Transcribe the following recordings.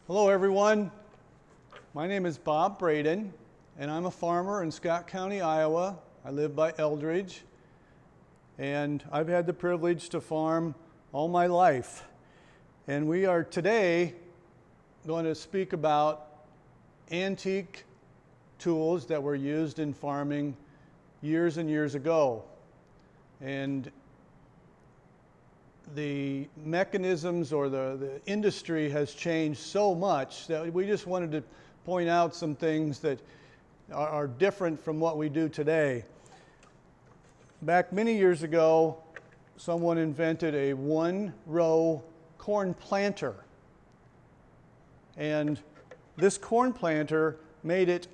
Hello everyone, my name is Bob Braden and I'm a farmer in Scott County, Iowa. I live by Eldridge and I've had the privilege to farm all my life. And we are today going to speak about antique tools that were used in farming years and years ago. And the mechanisms or the industry has changed so much that we just wanted to point out some things that are different from what we do today. Back many years ago, someone invented a one-row corn planter. And this corn planter made it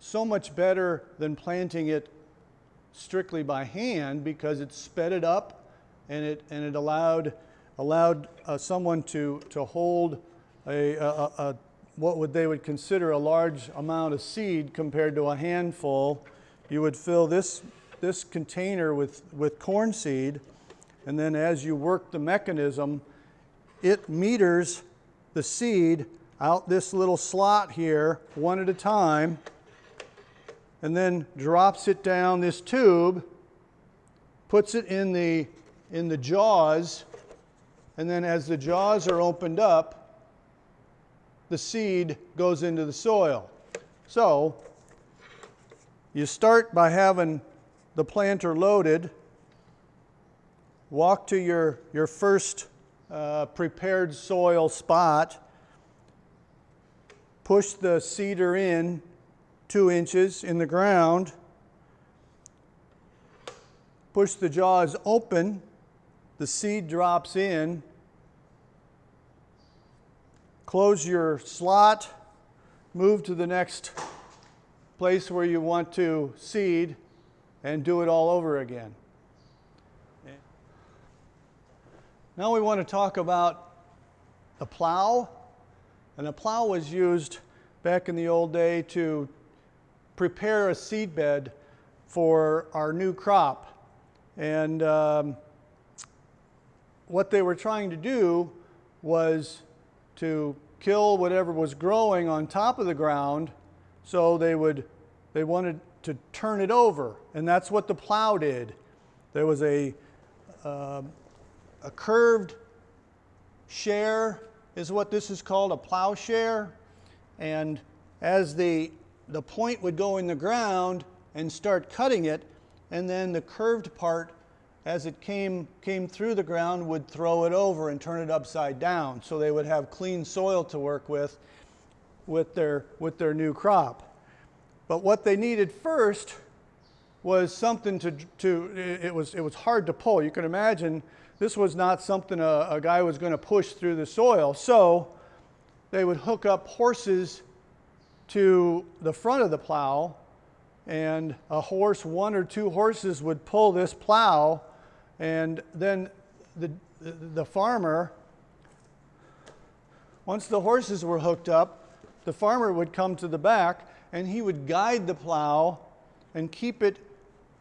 so much better than planting it strictly by hand because it sped it up and it allowed someone to hold what they would consider a large amount of seed compared to a handful. You would fill this container with corn seed, and then as you work the mechanism, it meters the seed out this little slot here one at a time, and then drops it down this tube, puts it in the jaws, and then as the jaws are opened up, the seed goes into the soil. So you start by having the planter loaded, walk to your first prepared soil spot, push the seeder in 2 inches in the ground, push the jaws open, the seed drops in, close your slot, move to the next place where you want to seed, and do it all over again. Now we want to talk about the plow. And a plow was used back in the old day to prepare a seed bed for our new crop. And what they were trying to do was to kill whatever was growing on top of the ground, so they wanted to turn it over, and that's what the plow did. There was a curved share is what this is called, a plowshare, and as the point would go in the ground and start cutting it, and then the curved part as it came through the ground would throw it over and turn it upside down, so they would have clean soil to work with their new crop. But what they needed first was something it was hard to pull. You can imagine this was not something a guy was going to push through the soil. So they would hook up horses to the front of the plow, and one or two horses would pull this plow, and then the farmer, once the horses were hooked up, the farmer would come to the back and he would guide the plow and keep it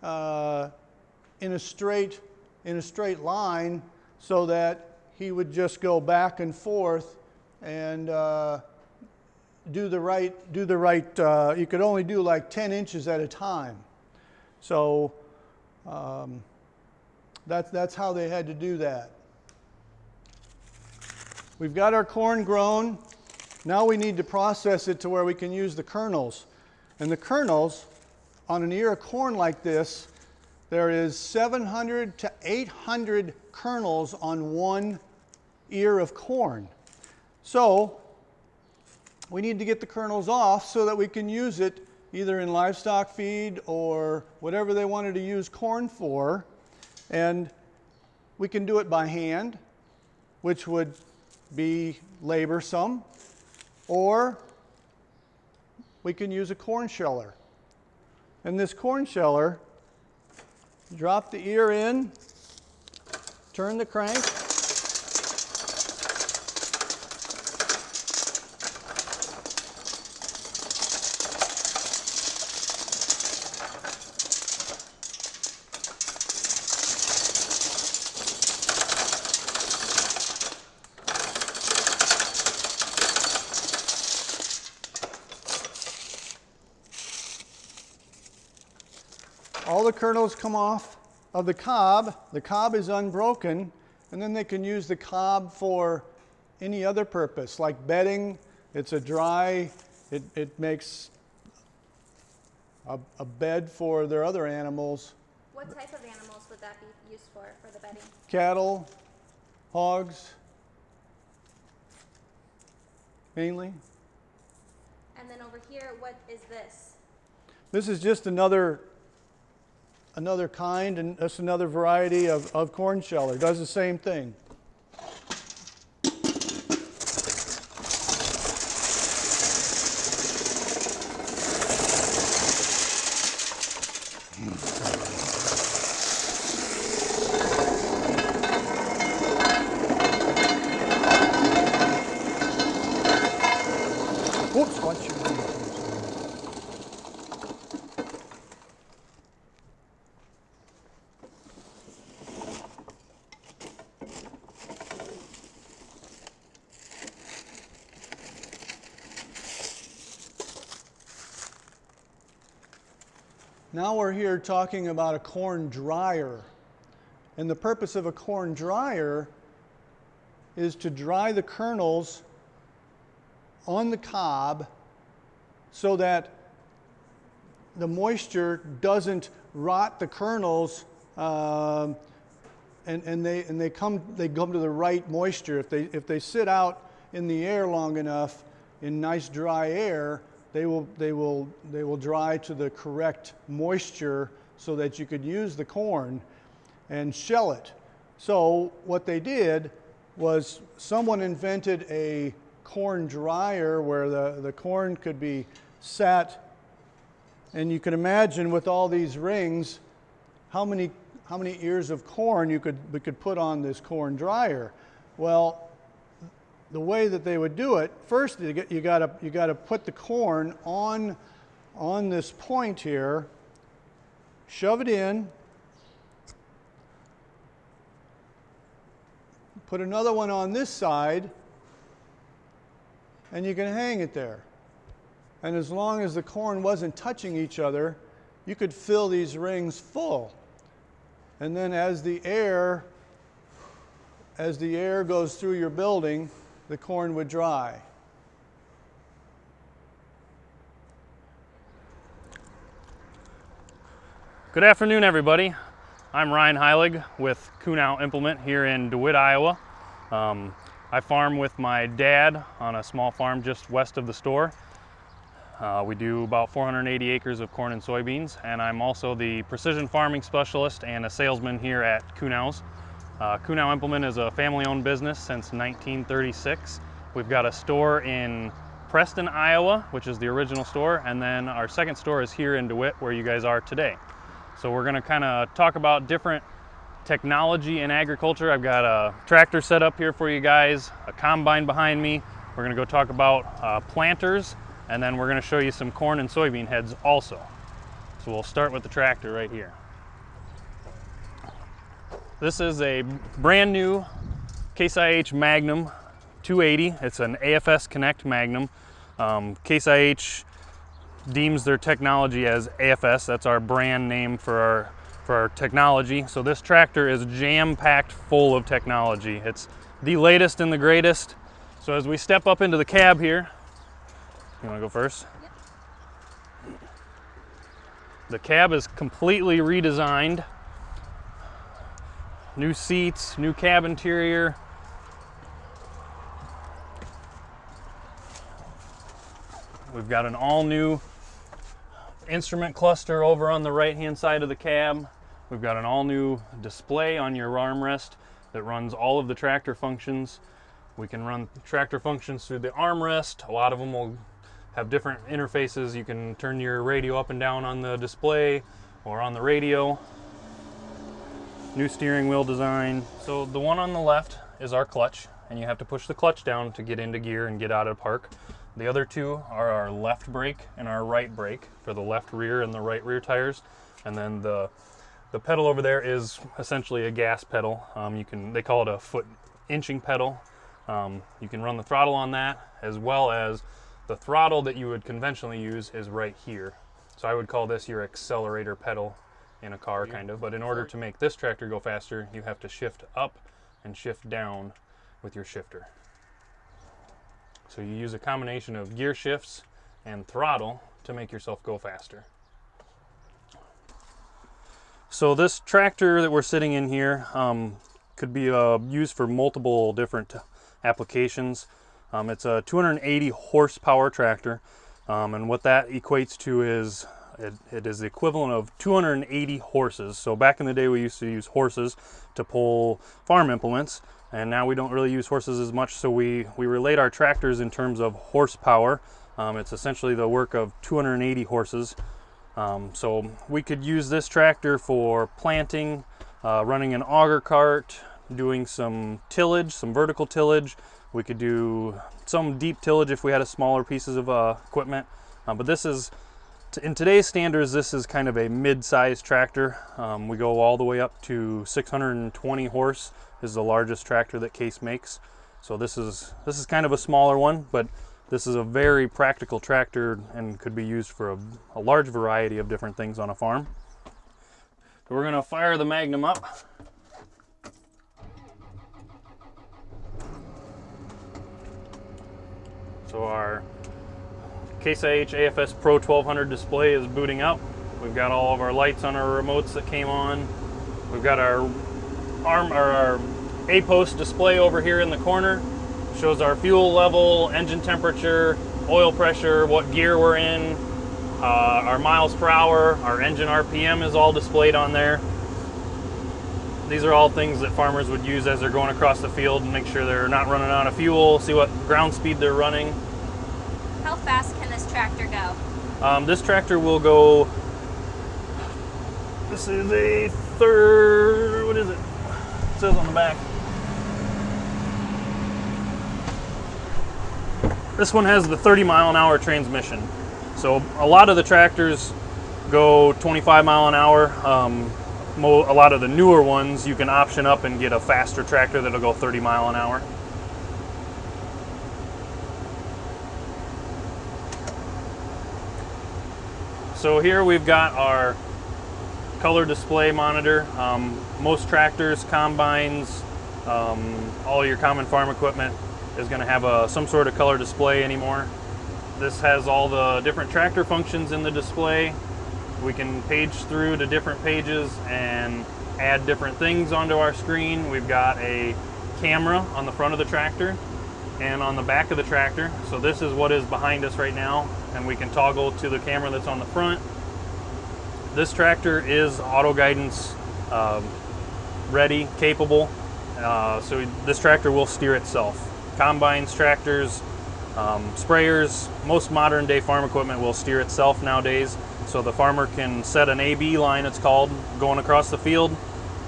in a straight line, so that he would just go back and forth and do the right. You could only do like 10 inches at a time. So that's how they had to do that. We've got our corn grown. Now we need to process it to where we can use the kernels. And the kernels, on an ear of corn like this, there is 700 to 800 kernels on one ear of corn. So we need to get the kernels off so that we can use it either in livestock feed or whatever they wanted to use corn for. And we can do it by hand, which would be laborsome, or we can use a corn sheller. And this corn sheller, drop the ear in, turn the crank, all the kernels come off of the cob. The cob is unbroken, and then they can use the cob for any other purpose, like bedding. It's a dry, it makes a bed for their other animals. What type of animals would that be used for the bedding? Cattle, hogs, mainly. And then over here, what is this? This is just another kind, and that's another variety of corn sheller. It does the same thing. Whoops, watch your hand. Now we're here talking about a corn dryer. And the purpose of a corn dryer is to dry the kernels on the cob so that the moisture doesn't rot the kernels, and they come to the right moisture. If they sit out in the air long enough in nice dry air, they will dry to the correct moisture so that you could use the corn and shell it. So what they did was someone invented a corn dryer where the corn could be sat, and you can imagine with all these rings how many ears of corn we could put on this corn dryer. Well, the way that they would do it, first you got to put the corn on this point here, shove it in, put another one on this side, and you can hang it there. And as long as the corn wasn't touching each other, you could fill these rings full. And then as the air goes through your building, the corn would dry. Good afternoon, everybody. I'm Ryan Heilig with Kunow Implement here in DeWitt, Iowa. I farm with my dad on a small farm just west of the store. We do about 480 acres of corn and soybeans, and I'm also the precision farming specialist and a salesman here at Kunow's. Kunow Implement is a family-owned business since 1936. We've got a store in Preston, Iowa, which is the original store, and then our second store is here in DeWitt, where you guys are today. So we're going to kind of talk about different technology in agriculture. I've got a tractor set up here for you guys, a combine behind me. We're going to go talk about planters, and then we're going to show you some corn and soybean heads also. So we'll start with the tractor right here. This is a brand new Case IH Magnum 280. It's an AFS Connect Magnum. Case IH deems their technology as AFS. That's our brand name for our technology. So this tractor is jam-packed full of technology. It's the latest and the greatest. So as we step up into the cab here, you want to go first? Yep. The cab is completely redesigned. New seats, new cab interior. We've got an all-new instrument cluster over on the right-hand side of the cab. We've got an all-new display on your armrest that runs all of the tractor functions. We can run tractor functions through the armrest. A lot of them will have different interfaces. You can turn your radio up and down on the display or on the radio. New steering wheel design. So the one on the left is our clutch, and you have to push the clutch down to get into gear and get out of park. The other two are our left brake and our right brake for the left rear and the right rear tires. And then the pedal over there is essentially a gas pedal. They call it a foot inching pedal. You can run the throttle on that, as well as the throttle that you would conventionally use is right here. So I would call this your accelerator pedal in a car, kind of. But in order to make this tractor go faster, you have to shift up and shift down with your shifter. So you use a combination of gear shifts and throttle to make yourself go faster. So this tractor that we're sitting in here could be used for multiple different applications. It's a 280 horsepower tractor, and what that equates to is it is the equivalent of 280 horses. So back in the day we used to use horses to pull farm implements, and now we don't really use horses as much, so we relate our tractors in terms of horsepower. It's essentially the work of 280 horses. So we could use this tractor for planting, running an auger cart, doing some tillage, some vertical tillage. We could do some deep tillage if we had a smaller pieces of equipment. But this is, in today's standards, this is kind of a mid-sized tractor. We go all the way up to 620 horse is the largest tractor that Case makes. So this is kind of a smaller one, but this is a very practical tractor and could be used for a large variety of different things on a farm. So we're going to fire the Magnum up. So our Case IH AFS Pro 1200 display is booting up. We've got all of our lights on our remotes that came on. We've got our A-post display over here in the corner. Shows our fuel level, engine temperature, oil pressure, what gear we're in, our miles per hour, our engine RPM is all displayed on there. These are all things that farmers would use as they're going across the field and make sure they're not running out of fuel, see what ground speed they're running. How fast can this tractor go? This tractor will go, this is a third, what is it? It says on the back. This one has the 30-mile-an-hour transmission. So a lot of the tractors go 25 mile an hour. A lot of the newer ones, you can option up and get a faster tractor that'll go 30 mile an hour. So here we've got our color display monitor. Most tractors, combines, all your common farm equipment is going to have some sort of color display anymore. This has all the different tractor functions in the display. We can page through to different pages and add different things onto our screen. We've got a camera on the front of the tractor and on the back of the tractor. So this is what is behind us right now, and we can toggle to the camera that's on the front. This tractor is auto guidance ready, capable. So this tractor will steer itself. Combines, tractors, sprayers, most modern day farm equipment will steer itself nowadays. So the farmer can set an AB line, it's called, going across the field,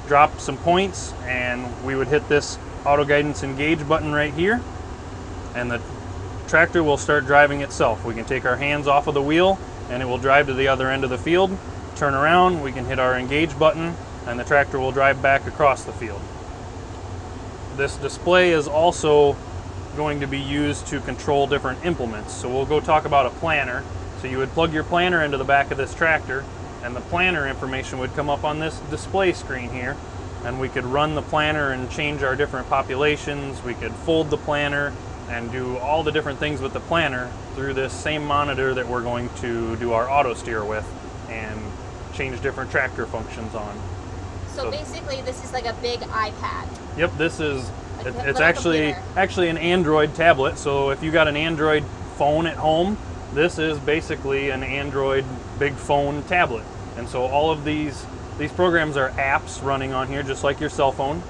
drop some points, and we would hit this auto guidance engage button right here, and the tractor will start driving itself. We can take our hands off of the wheel and it will drive to the other end of the field, turn around, we can hit our engage button, and the tractor will drive back across the field. This display is also going to be used to control different implements. So we'll go talk about a planter. So you would plug your planter into the back of this tractor, and the planter information would come up on this display screen here, and we could run the planter and change our different populations. We could fold the planter and do all the different things with the planter through this same monitor that we're going to do our auto steer with and change different tractor functions on. So basically this is like a big iPad. Yep, this is, Like it's a actually an Android tablet. So if you got an Android phone at home, this is basically an Android big phone tablet. And so all of these programs are apps running on here just like your cell phone.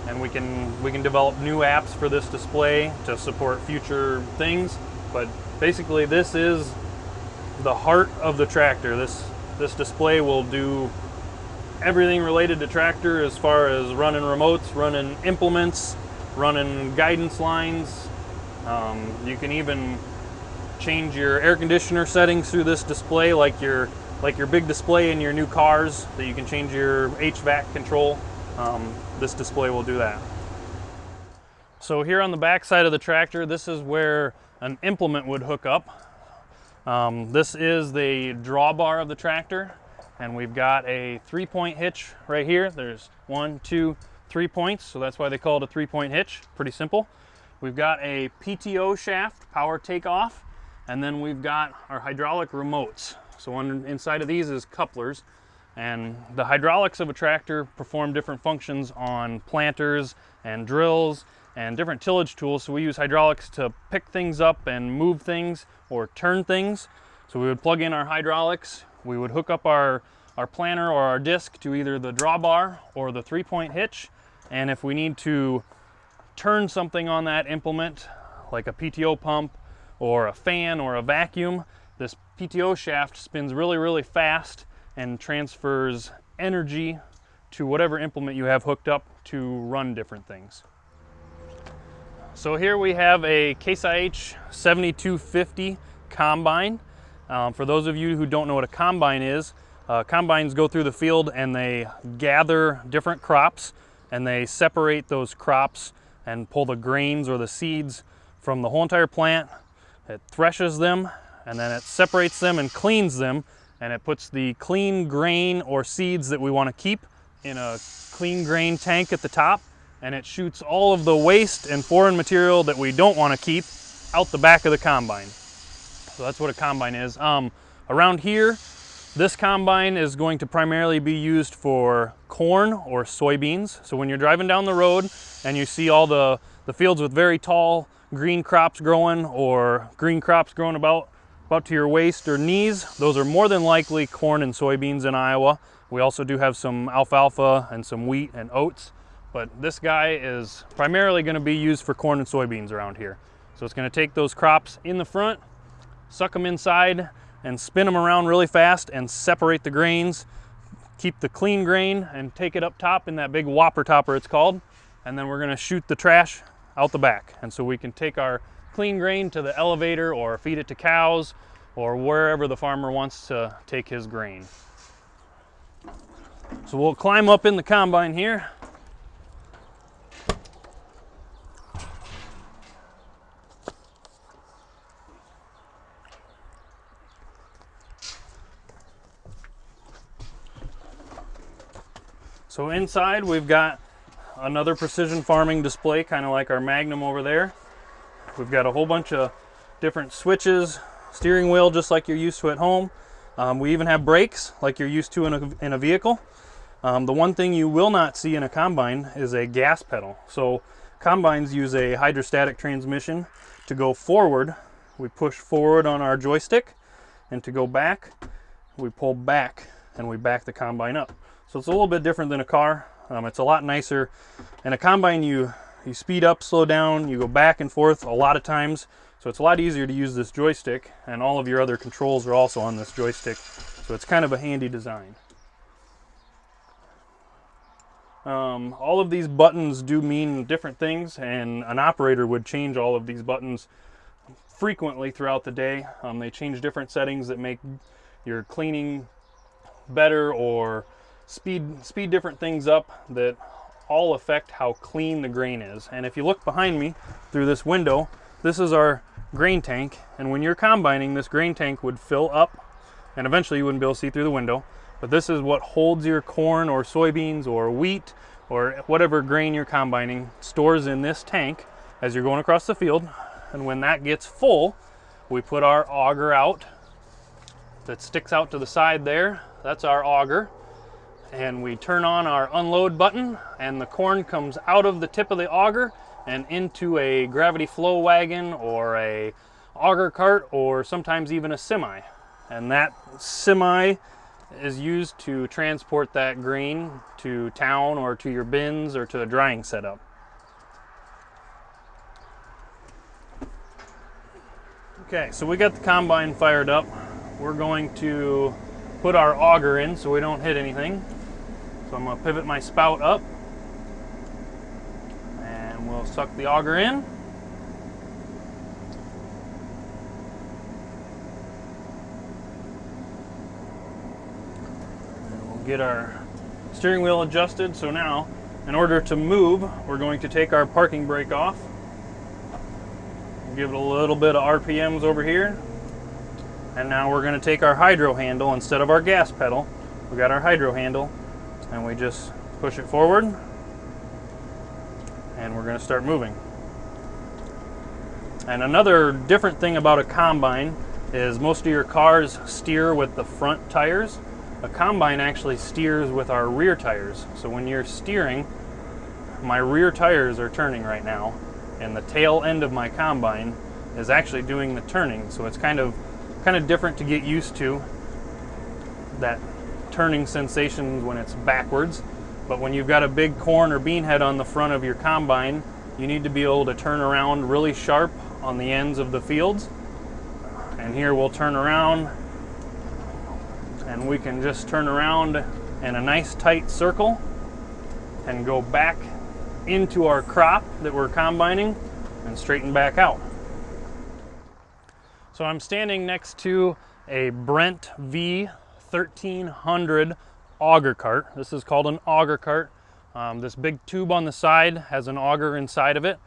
And we can develop new apps for this display to support future things. But basically this is the heart of the tractor. This display will do everything related to tractor as far as running remotes, running implements, running guidance lines. You can even change your air conditioner settings through this display, like your big display in your new cars that you can change your HVAC control. This display will do that. So here on the back side of the tractor, this is where an implement would hook up. This is the drawbar of the tractor, and we've got a 3-point hitch right here. There's 1, 2, 3 points, so that's why they call it a 3-point hitch. Pretty simple. We've got a PTO shaft, power takeoff, and then we've got our hydraulic remotes. So inside of these is couplers, and the hydraulics of a tractor perform different functions on planters and drills and different tillage tools. So we use hydraulics to pick things up and move things or turn things. So we would plug in our hydraulics, we would hook up our planter or our disc to either the drawbar or the 3-point hitch, and if we need to turn something on that implement, like a PTO pump or a fan or a vacuum, this PTO shaft spins really, really fast and transfers energy to whatever implement you have hooked up to run different things. So here we have a Case IH 7250 combine. For those of you who don't know what a combine is, combines go through the field and they gather different crops and they separate those crops and pull the grains or the seeds from the whole entire plant. It threshes them and then it separates them and cleans them, and it puts the clean grain or seeds that we want to keep in a clean grain tank at the top, and it shoots all of the waste and foreign material that we don't want to keep out the back of the combine. So that's what a combine is. Around here, this combine is going to primarily be used for corn or soybeans. So when you're driving down the road and you see all the fields with very tall green crops growing, or green crops growing about to your waist or knees, those are more than likely corn and soybeans in Iowa. We also do have some alfalfa and some wheat and oats, but this guy is primarily going to be used for corn and soybeans around here. So it's going to take those crops in the front, suck them inside, and spin them around really fast and separate the grains, keep the clean grain, and take it up top in that big whopper topper it's called, and then we're going to shoot the trash out the back. And so we can take our clean grain to the elevator or feed it to cows or wherever the farmer wants to take his grain. So we'll climb up in the combine here. So inside we've got another precision farming display, kind of like our Magnum over there. We've got a whole bunch of different switches, steering wheel just like you're used to at home. We even have brakes like you're used to in a vehicle. The one thing you will not see in a combine is a gas pedal. So combines use a hydrostatic transmission. To go forward, we push forward on our joystick, and to go back, we pull back and we back the combine up. So it's a little bit different than a car. It's a lot nicer. In a combine, you speed up, slow down, you go back and forth a lot of times. So it's a lot easier to use this joystick, and all of your other controls are also on this joystick. So it's kind of a handy design. All of these buttons do mean different things, and an operator would change all of these buttons frequently throughout the day. They change different settings that make your cleaning better or speed different things up that all affect how clean the grain is. And if you look behind me through this window, this is our grain tank, and when you're combining, this grain tank would fill up, and eventually you wouldn't be able to see through the window, but this is what holds your corn or soybeans or wheat or whatever grain you're combining, stores in this tank as you're going across the field. And when that gets full, we put our auger out that sticks out to the side there. That's our auger. And we turn on our unload button, and the corn comes out of the tip of the auger and into a gravity flow wagon or a auger cart or sometimes even a semi. And that semi is used to transport that grain to town or to your bins or to a drying setup. Okay, so we got the combine fired up. We're going to put our auger in so we don't hit anything. So I'm going to pivot my spout up, and we'll suck the auger in. And we'll get our steering wheel adjusted. So now, in order to move, we're going to take our parking brake off. We'll give it a little bit of RPMs over here. And now we're going to take our hydro handle instead of our gas pedal. We're we got our hydro handle, and we just push it forward, and we're going to start moving. And another different thing about a combine is most of your cars steer with the front tires. A combine actually steers with our rear tires. So when you're steering, my rear tires are turning right now, and the tail end of my combine is actually doing the turning. So it's kind of different to get used to that turning sensation when it's backwards. But when you've got a big corn or bean head on the front of your combine, you need to be able to turn around really sharp on the ends of the fields. And here we'll turn around, and we can just turn around in a nice tight circle and go back into our crop that we're combining and straighten back out. So I'm standing next to a Brent V 1300 auger cart. This is called an auger cart. This big tube on the side has an auger inside of it.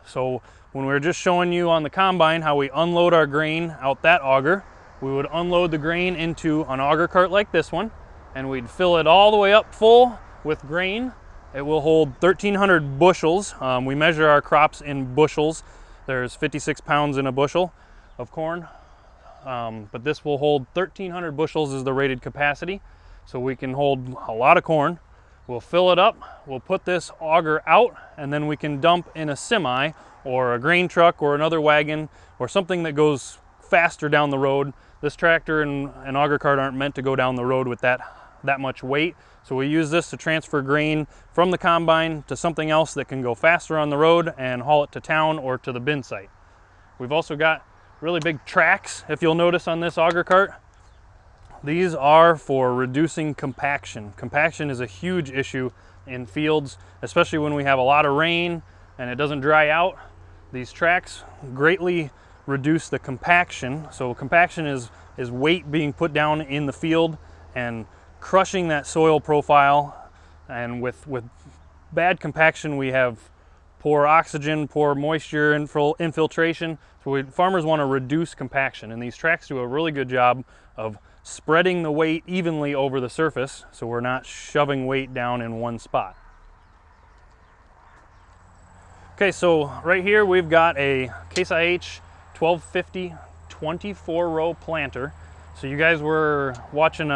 So when we were just showing you on the combine how we unload our grain out that auger, we would unload the grain into an auger cart like this one, and we'd fill it all the way up full with grain. It will hold 1,300 bushels. We measure our crops in bushels. There's 56 pounds in a bushel of corn, but this will hold 1,300 bushels is the rated capacity. So we can hold a lot of corn. We'll fill it up, we'll put this auger out, and then we can dump in a semi or a grain truck or another wagon or something that goes faster down the road. This tractor and an auger cart aren't meant to go down the road with that much weight. So we use this to transfer grain from the combine to something else that can go faster on the road and haul it to town or to the bin site. We've also got really big tracks, if you'll notice on this auger cart. These are for reducing compaction. Compaction is a huge issue in fields, especially when we have a lot of rain and it doesn't dry out. These tracks greatly reduce the compaction. So compaction is weight being put down in the field and crushing that soil profile. And with bad compaction, we have poor oxygen, poor moisture infiltration. So farmers want to reduce compaction, and these tracks do a really good job of spreading the weight evenly over the surface, so we're not shoving weight down in one spot. Okay, so right here we've got a Case IH 1250 24 row planter. So you guys were watching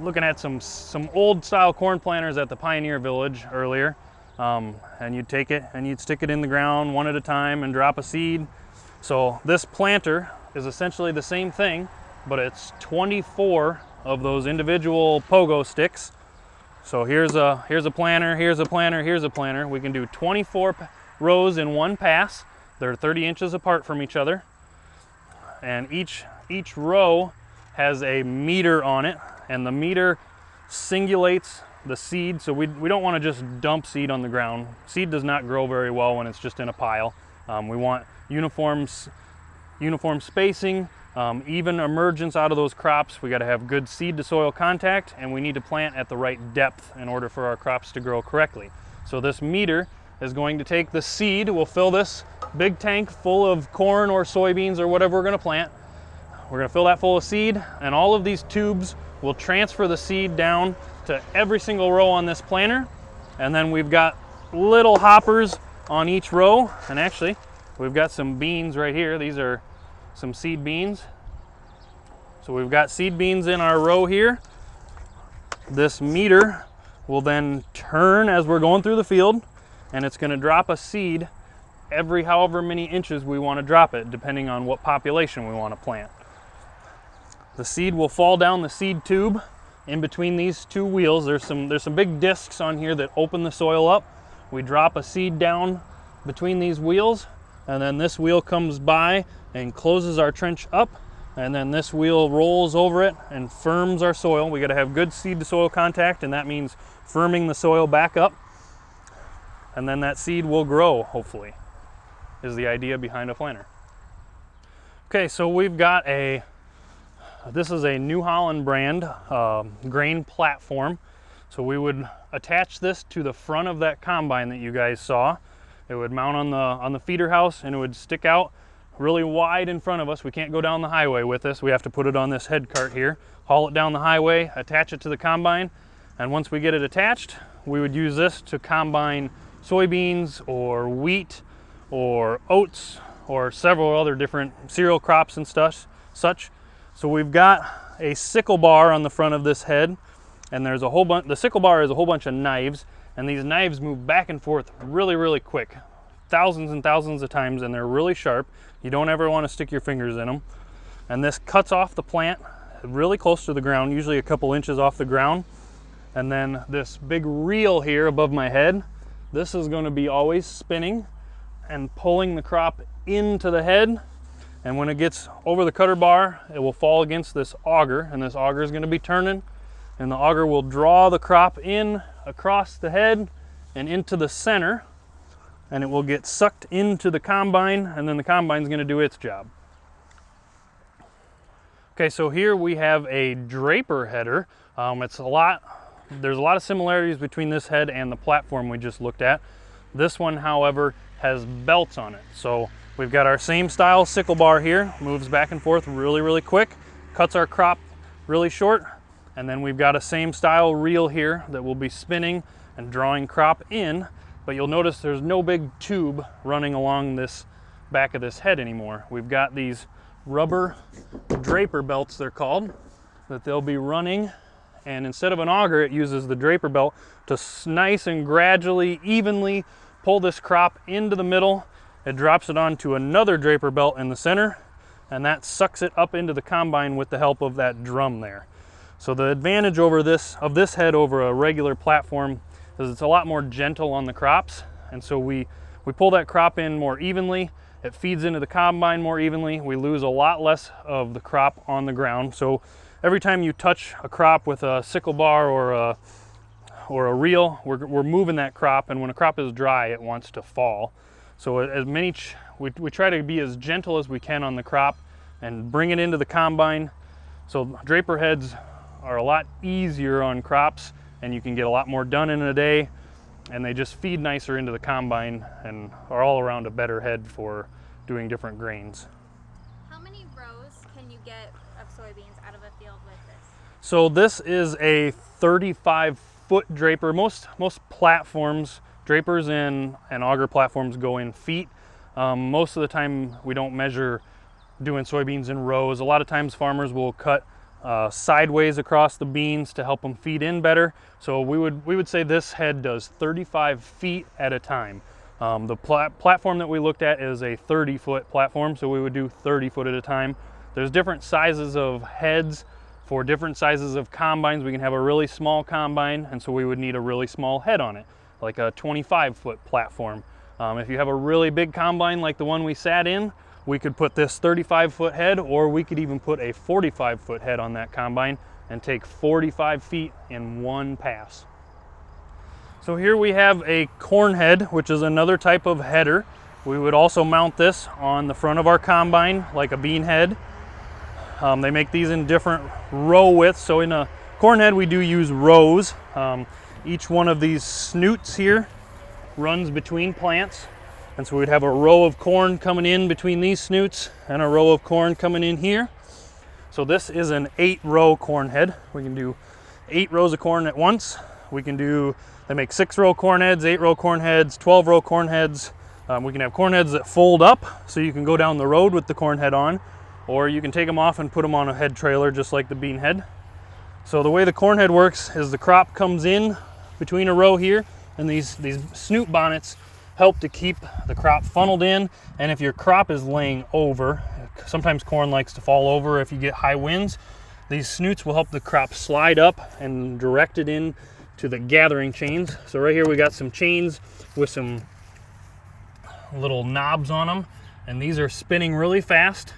looking at some old style corn planters at the Pioneer Village earlier, and you'd take it and you'd stick it in the ground one at a time and drop a seed. So this planter is essentially the same thing, but it's 24 of those individual pogo sticks. So here's a planter, here's a planter, here's a planter. We can do 24 rows in one pass. They're 30 inches apart from each other, and each row has a meter on it, and the meter singulates the seed. So we don't want to just dump seed on the ground. Seed does not grow very well when it's just in a pile. We want uniform spacing, even emergence out of those crops. We got to have good seed to soil contact, and we need to plant at the right depth in order for our crops to grow correctly. So this meter is going to take the seed. We'll fill this big tank full of corn or soybeans or whatever we're going to plant. We're going to fill that full of seed, and all of these tubes will transfer the seed down to every single row on this planter. And then we've got little hoppers on each row, and actually we've got some beans right here. These are some seed beans. So we've got seed beans in our row here. This meter will then turn as we're going through the field, and it's going to drop a seed every however many inches we want to drop it, depending on what population we want to plant. The seed will fall down the seed tube in between these two wheels. There's some big discs on here that open the soil up. We drop a seed down between these wheels, and then this wheel comes by and closes our trench up, and then this wheel rolls over it and firms our soil. We got to have good seed to soil contact, and that means firming the soil back up, and then that seed will grow, hopefully, is the idea behind a planter. Okay, so we've got this is a New Holland brand grain platform. So we would attach this to the front of that combine that you guys saw. It would mount on the feeder house, and it would stick out really wide in front of us. We can't go down the highway with this. We have to put it on this head cart here, haul it down the highway, attach it to the combine, and once we get it attached, we would use this to combine soybeans or wheat or oats or several other different cereal crops and such. So we've got a sickle bar on the front of this head, and there's a whole bunch, the sickle bar is a whole bunch of knives, and these knives move back and forth really quick, thousands and thousands of times, and they're really sharp. You don't ever want to stick your fingers in them. And this cuts off the plant really close to the ground, usually a couple inches off the ground. And then this big reel here above my head, this is going to be always spinning and pulling the crop into the head. And when it gets over the cutter bar, it will fall against this auger, and this auger is going to be turning, and the auger will draw the crop in across the head and into the center, and it will get sucked into the combine, and then the combine is going to do its job. Okay, so here we have a draper header. There's a lot of similarities between this head and the platform we just looked at. This one, however, has belts on it. So we've got our same style sickle bar here, moves back and forth really quick, cuts our crop really short, and then we've got a same style reel here that will be spinning and drawing crop in, but you'll notice there's no big tube running along this back of this head anymore. We've got these rubber draper belts, they're called, that they'll be running, and instead of an auger, it uses the draper belt to nice and gradually, evenly pull this crop into the middle. It drops it onto another draper belt in the center, and that sucks it up into the combine with the help of that drum there. So the advantage of this head over a regular platform is it's a lot more gentle on the crops, and so we pull that crop in more evenly. It feeds into the combine more evenly. We lose a lot less of the crop on the ground. So every time you touch a crop with a sickle bar or a reel, we're moving that crop, and when a crop is dry, it wants to fall. So we try to be as gentle as we can on the crop and bring it into the combine. So draper heads are a lot easier on crops, and you can get a lot more done in a day, and they just feed nicer into the combine and are all around a better head for doing different grains. How many rows can you get of soybeans out of a field with this? So this is a 35-foot draper. Most platforms, drapers and auger platforms, go in feet. Most of the time we don't measure doing soybeans in rows. A lot of times farmers will cut sideways across the beans to help them feed in better. So we would say this head does 35 feet at a time. The platform that we looked at is a 30-foot platform, so we would do 30 foot at a time. There's different sizes of heads for different sizes of combines. We can have a really small combine, and so we would need a really small head on it, like a 25-foot platform. If you have a really big combine like the one we sat in, we could put this 35-foot head, or we could even put a 45-foot head on that combine and take 45 feet in one pass. So here we have a corn head, which is another type of header. We would also mount this on the front of our combine like a bean head. They make these in different row widths. So in a corn head, we do use rows. Each one of these snoots here runs between plants. And so we'd have a row of corn coming in between these snoots and a row of corn coming in here. So this is an 8-row corn head. We can do 8 rows of corn at once. They make 6-row corn heads, 8-row corn heads, 12-row corn heads. We can have corn heads that fold up so you can go down the road with the corn head on, or you can take them off and put them on a head trailer just like the bean head. So the way the corn head works is the crop comes in between a row here, and these snoot bonnets help to keep the crop funneled in. And if your crop is laying over, sometimes corn likes to fall over if you get high winds, these snoots will help the crop slide up and direct it in to the gathering chains. So right here we got some chains with some little knobs on them, and these are spinning really fast,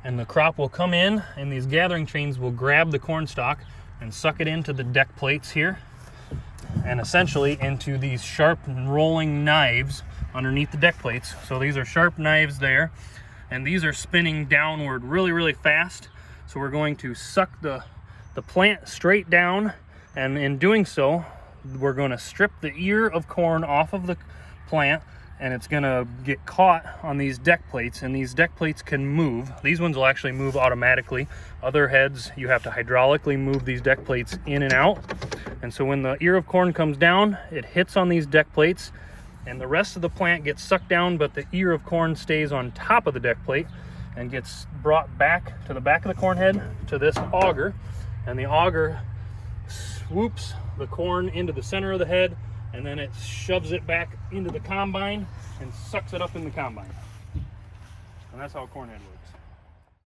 and the crop will come in, and these gathering chains will grab the corn stalk and suck it into the deck plates here, and essentially into these sharp rolling knives underneath the deck plates. So these are sharp knives there, and these are spinning downward really fast. So we're going to suck the plant straight down, and in doing so, we're going to strip the ear of corn off of the plant, and it's gonna get caught on these deck plates, and these deck plates can move. These ones will actually move automatically. Other heads, you have to hydraulically move these deck plates in and out. And so when the ear of corn comes down, it hits on these deck plates, and the rest of the plant gets sucked down, but the ear of corn stays on top of the deck plate and gets brought back to the back of the corn head to this auger, and the auger swoops the corn into the center of the head, and then it shoves it back into the combine and sucks it up in the combine. And that's how a corn head works.